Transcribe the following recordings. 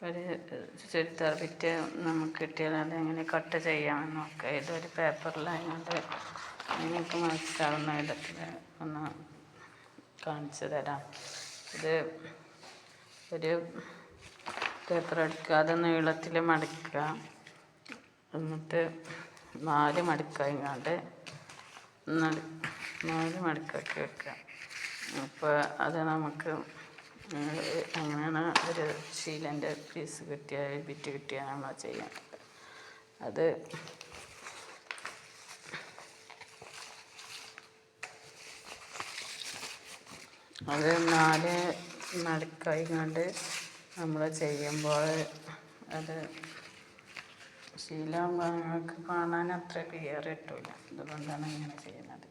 ഒരു ചുരിദാർ ബിറ്റ് നമുക്ക് കിട്ടിയാൽ അതെങ്ങനെ കട്ട് ചെയ്യാമെന്ന് നോക്കാം. ഇതൊരു പേപ്പറിലായതുകൊണ്ട് നിങ്ങൾക്ക് മനസ്സിലാവുന്ന വിധത്തിൽ ഒന്ന് കാണിച്ചു തരാം. ഇത് ഒരു പേപ്പർ എടുക്കുക, അത് നീളത്തിൽ മടക്കുക, എന്നിട്ട് 4 മടക്കായിങ്ങാണ്ട് 4 മടക്കാക്കി വെക്കുക. അപ്പോൾ അത് നമുക്ക് അങ്ങനെയാണ് ഒരു ശീലൻ്റെ പീസ് കിട്ടിയാൽ ബിറ്റ് കിട്ടിയാൽ നമ്മൾ ചെയ്യാം. അത് അത് 4 മടക്കായിങ്ങാണ്ട് നമ്മൾ ചെയ്യുമ്പോൾ അത് ശീലമാകുമ്പോൾ നിങ്ങൾക്ക് കാണാൻ അത്ര ക്ലിയർ കിട്ടില്ല. അതുകൊണ്ടാണ് ഇങ്ങനെ ചെയ്യുന്നത്.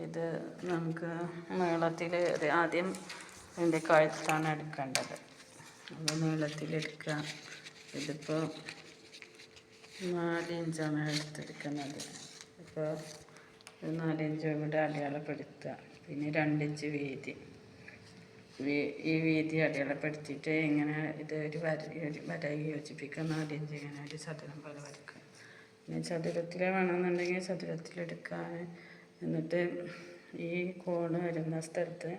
ഇത് നമുക്ക് നീളത്തിൽ ആദ്യം ഇതിൻ്റെ കഴുത്താണ് എടുക്കേണ്ടത്. അത് നീളത്തിലെടുക്കുക. ഇതിപ്പോൾ 4 ഇഞ്ചാണ് എടുത്തെടുക്കുന്നത്. ഇപ്പോൾ 4 ഇഞ്ച് കൂടെ അടയാളപ്പെടുത്തുക. പിന്നെ 2 ഇഞ്ച് വീതി, ഈ വീതി അടയാളപ്പെടുത്തിയിട്ട് ഇങ്ങനെ ഇത് ഒരു വര യോജിപ്പിക്കുക. 4 ഇഞ്ച് ഇങ്ങനെ ഒരു ചതുരം പോലെ വരയ്ക്കുക. പിന്നെ ചതുരത്തിൽ വേണമെന്നുണ്ടെങ്കിൽ ചതുരത്തിലെടുക്കാൻ, എന്നിട്ട് ഈ കോണ് വരുന്ന സ്ഥലത്ത്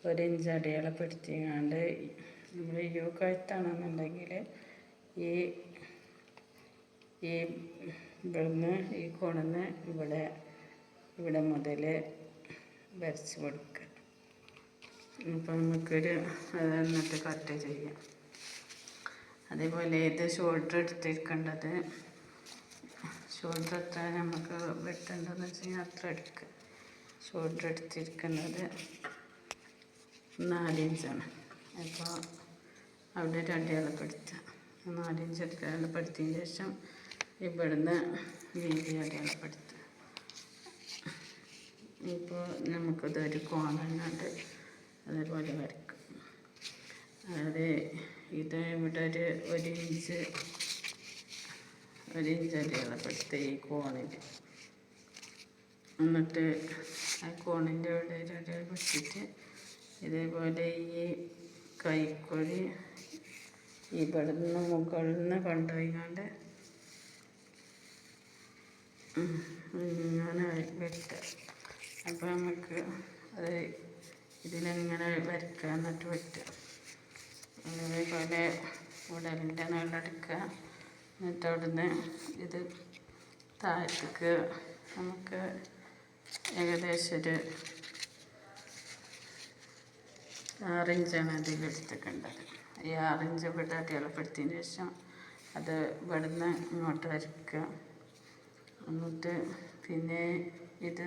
1 ഇഞ്ച് അടയാളപ്പെടുത്തിയാണ്ട് നമ്മൾ യു കഴുത്താണെന്നുണ്ടെങ്കിൽ ഈ ഇവിടുന്ന് ഈ കോണിന്ന് ഇവിടെ മുതൽ വരച്ച് കൊടുക്കുക. അപ്പോൾ നമുക്കൊരു അത് എന്നിട്ട് കട്ട് ചെയ്യാം. അതേപോലെ ഇത് ഷോൾഡർ എടുത്തിരിക്കേണ്ടത്, ഷോൾഡർ എത്ര നമുക്ക് വെട്ടേണ്ടതെന്ന് വെച്ച് കഴിഞ്ഞാൽ അത്ര എടുക്കുക. ഷോൾഡർ എടുത്തിരിക്കുന്നത് 4 ഇഞ്ചാണ്. അപ്പോൾ അവിടെ ഒരു അടയാളപ്പെടുത്തുക. 4 ഇഞ്ച് അടയാളപ്പെടുത്തിയതിന് ശേഷം ഇവിടുന്ന് വീതി അടയാളപ്പെടുത്തുക. ഇപ്പോൾ നമുക്കതൊരു കോണങ്ങാണ്ട് അതേപോലെ വരയ്ക്കും. അതായത് ഇത് ഇവിടെ ഒരു ഇഞ്ച് അടയാളപ്പെടുത്തുക ഈ കോണിൽ. എന്നിട്ട് ആ കോണിൻ്റെ അവിടെ ഒരു അടയാളപ്പെടുത്തിയിട്ട് ഇതേപോലെ ഈ കൈക്കുഴി ഇവിടുന്ന് മുകളിൽ നിന്ന് കൊണ്ടുപോയിക്കൊണ്ട് ഇങ്ങനെ വെട്ടുക. അപ്പോൾ നമുക്ക് അത് ഇതിലിങ്ങനെ വരയ്ക്കുക, എന്നിട്ട് വെട്ടുക. അതേപോലെ ഉടലിൻ്റെ നീളെടുക്കുക. എന്നിട്ട് അവിടുന്ന് ഇത് താഴത്തേക്ക് നമുക്ക് ഏകദേശം ഒരു 6 ഇഞ്ചാണ് അതിലെടുത്തിട്ടുണ്ടത്. ഈ 6 ഇഞ്ച് ഇവിടെ അടയാളപ്പെടുത്തിയതിന് ശേഷം അത് ഇവിടുന്ന് ഇങ്ങോട്ട് വരയ്ക്കുക. എന്നിട്ട് പിന്നെ ഇത്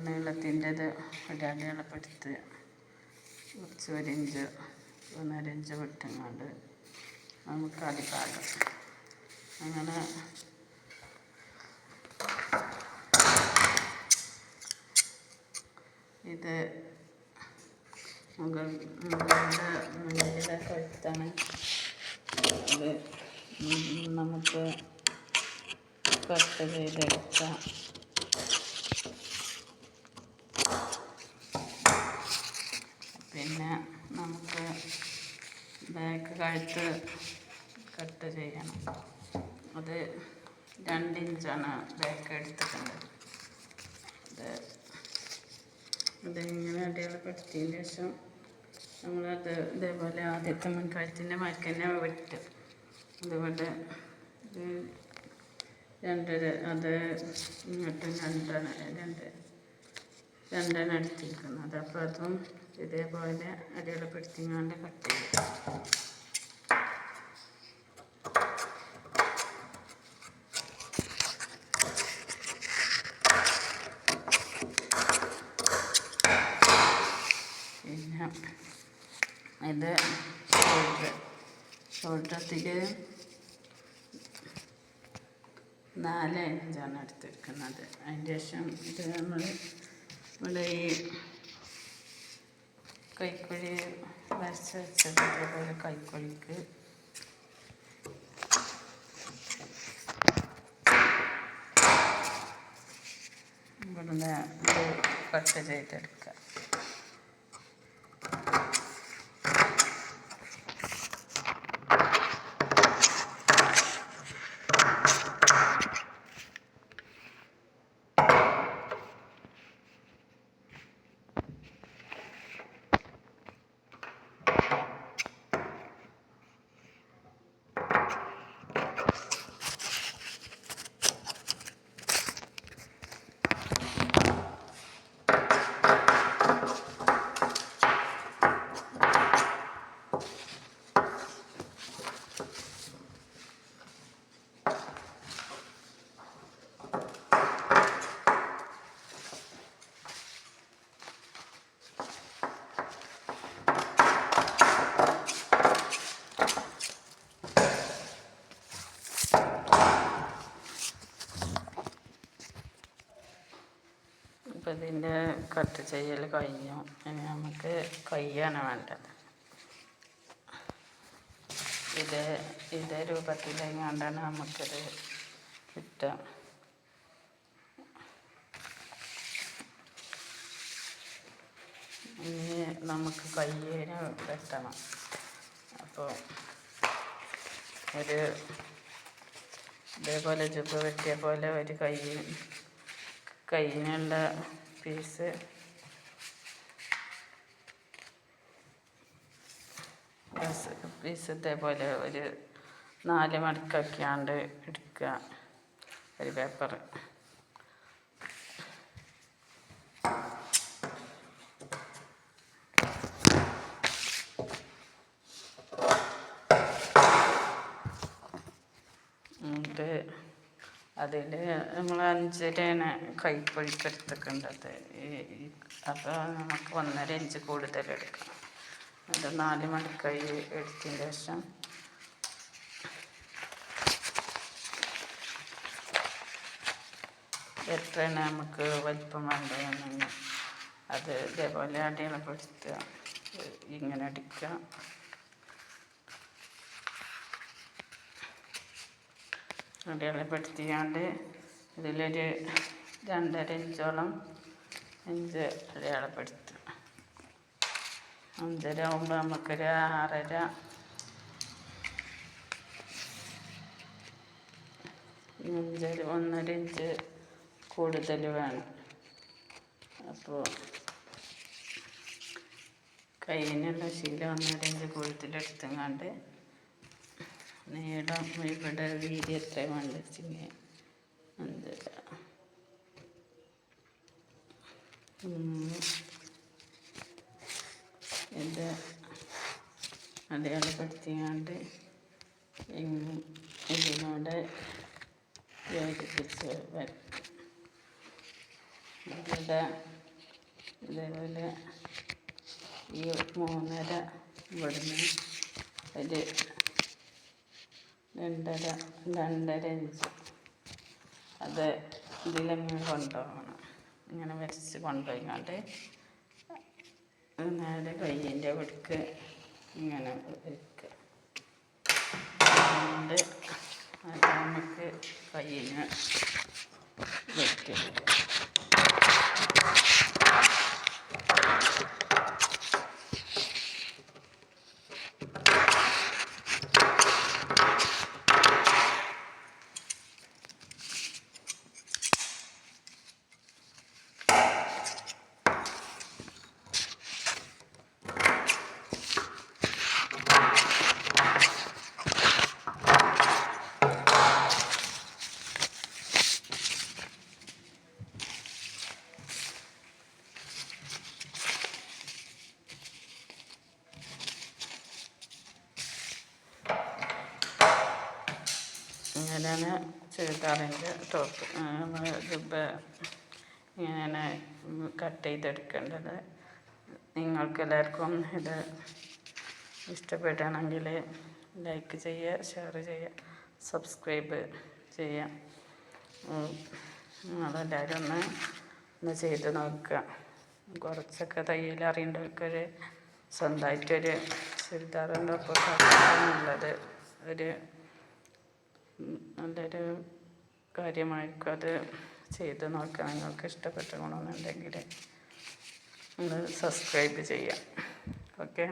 നീളത്തിൻ്റെത് ഇവിടെ അടയാളപ്പെടുത്തുക. കുറച്ച് 1 ഇഞ്ച് 1.5 ഇഞ്ച് വിട്ടങ്ങാണ്ട് നമുക്ക് അടിഭാഗം അങ്ങനെ ഇത് മുകളിലെ കഴുത്താണ്. അത് നമുക്ക് കട്ട് ചെയ്തെടുക്കാം. പിന്നെ നമുക്ക് ബാക്ക് കഴുത്ത് കട്ട് ചെയ്യണം. അത് 2 ഇഞ്ചാണ് ബാക്ക് എടുത്തിട്ടുള്ളത്. അതിങ്ങനെ അടയാളപ്പെടുത്തിയതിന് ശേഷം നമ്മളത് ഇതേപോലെ ആദ്യത്തെ മുൻകഴുത്തിൻ്റെ മരക്ക് തന്നെ വെട്ടും. അതുകൊണ്ട് 2 അത് ഇങ്ങോട്ടും 2 എടുത്തിരിക്കുന്നത്. അപ്പോൾ അതും ഇതേപോലെ അടയാളപ്പെടുത്തിങ്ങാണ്ട് കട്ട് ചെയ്യും. പിന്നെ ഇത് ഷോൾഡറിൽ 4 ഇഞ്ചാണ് എടുത്തിരിക്കുന്നത്. അതിൻ്റെ ശേഷം ഇത് നമ്മൾ ഇവിടെ ഈ കൈക്കുഴി വരച്ച് വെച്ചത് അതേപോലെ കൈക്കുഴിക്ക് ഇവിടുന്ന് കട്ട് ചെയ്തെടുക്കുക. അപ്പോൾ ഇതിൻ്റെ കട്ട് ചെയ്യൽ കഴിഞ്ഞു. ഇനി നമുക്ക് കയ്യാണ് വേണ്ടത്. ഇതേ രൂപത്തിലെങ്ങാണ്ടാണ് നമുക്കിത് കിട്ടുക. ഇനി നമുക്ക് കയ്യിന് വെട്ടണം. അപ്പോൾ ഇതേപോലെ ജുബ് വെട്ടിയ പോലെ ഒരു കയ്യിനുള്ള പീസ് ഇതേപോലെ ഒരു 4 മടക്കാക്കിയാണ്ട് എടുക്കുക. ഒരു പേപ്പർ എന്നിട്ട് അതിൽ നമ്മൾ 5 കൈപ്പൊഴിക്കെടുത്തിട്ടുണ്ടത്. അപ്പോൾ നമുക്ക് 1.5 ഇഞ്ച് കൂടുതൽ എടുക്കണം. അത് 4 മടക്കായി എടുത്തതിന് ശേഷം എത്രയാണ് നമുക്ക് വലിപ്പം വേണ്ടതെന്ന് അത് ഇതേപോലെ അടയാളപ്പെടുത്തുക. ഇങ്ങനെ അടിക്കുക. അടയാളപ്പെടുത്തിയാണ്ട് ഇതിലൊരു 2.5 ഇഞ്ചോളം അടയാളപ്പെടുത്തുക. 5.5 ആകുമ്പോൾ നമുക്കൊരു 6.5 1.5 ഇഞ്ച് കൂടുതൽ വേണം. അപ്പോൾ കയ്യിനുള്ള ശീല 1.5 ഇഞ്ച് കൂടുതലെടുത്തങ്ങാണ്ട് നീളം ഇവിടെ വീതി എത്ര വേണ്ട വെച്ചെങ്കിൽ 5 ഇത് അടയാളപ്പെടുത്തിയാണ്ട് ഇതിനോട് യോജിപ്പിച്ച് വരയ്ക്കും. ഇവിടെ ഇതേപോലെ ഈ 3.5 ഇവിടുന്ന് ഒരു 2.5 ഇഞ്ച് അത് ഇതിലിങ്ങനെ കൊണ്ടുപോകണം. ഇങ്ങനെ വരച്ച് കൊണ്ടുപോയിക്കൊണ്ട് നേരെ കയ്യിൻ്റെ ഇവിടേക്ക് ഇങ്ങനെ വയ്ക്കുക. അതുകൊണ്ട് അത് നമുക്ക് കയ്യിന് വയ്ക്കുക. ഇങ്ങനെയാണ് ചുരിദാറിൻ്റെ ടോപ്പ് ജുബ്ബ ഇങ്ങനെയാണ് കട്ട് ചെയ്തെടുക്കേണ്ടത്. നിങ്ങൾക്കെല്ലാവർക്കും ഇത് ഇഷ്ടപ്പെടുകയാണെങ്കിൽ ലൈക്ക് ചെയ്യുക, ഷെയർ ചെയ്യുക, സബ്സ്ക്രൈബ് ചെയ്യുക. നിങ്ങളെല്ലാവരും ഒന്ന് ചെയ്ത് നോക്കുക. കുറച്ചൊക്കെ തയ്യൽ അറിയേണ്ടവർക്കൊരു സ്വന്തമായിട്ടൊരു ചുരിദാറിൻ്റെ ഒപ്പം നല്ലത് നല്ലൊരു കാര്യമായിരിക്കും. അത് ചെയ്ത് നോക്കുക. നിങ്ങൾക്ക് ഇഷ്ടപ്പെട്ടുകൊണ്ടെന്നുണ്ടെങ്കിൽ നിങ്ങൾ സബ്സ്ക്രൈബ് ചെയ്യാം. ഓക്കെ.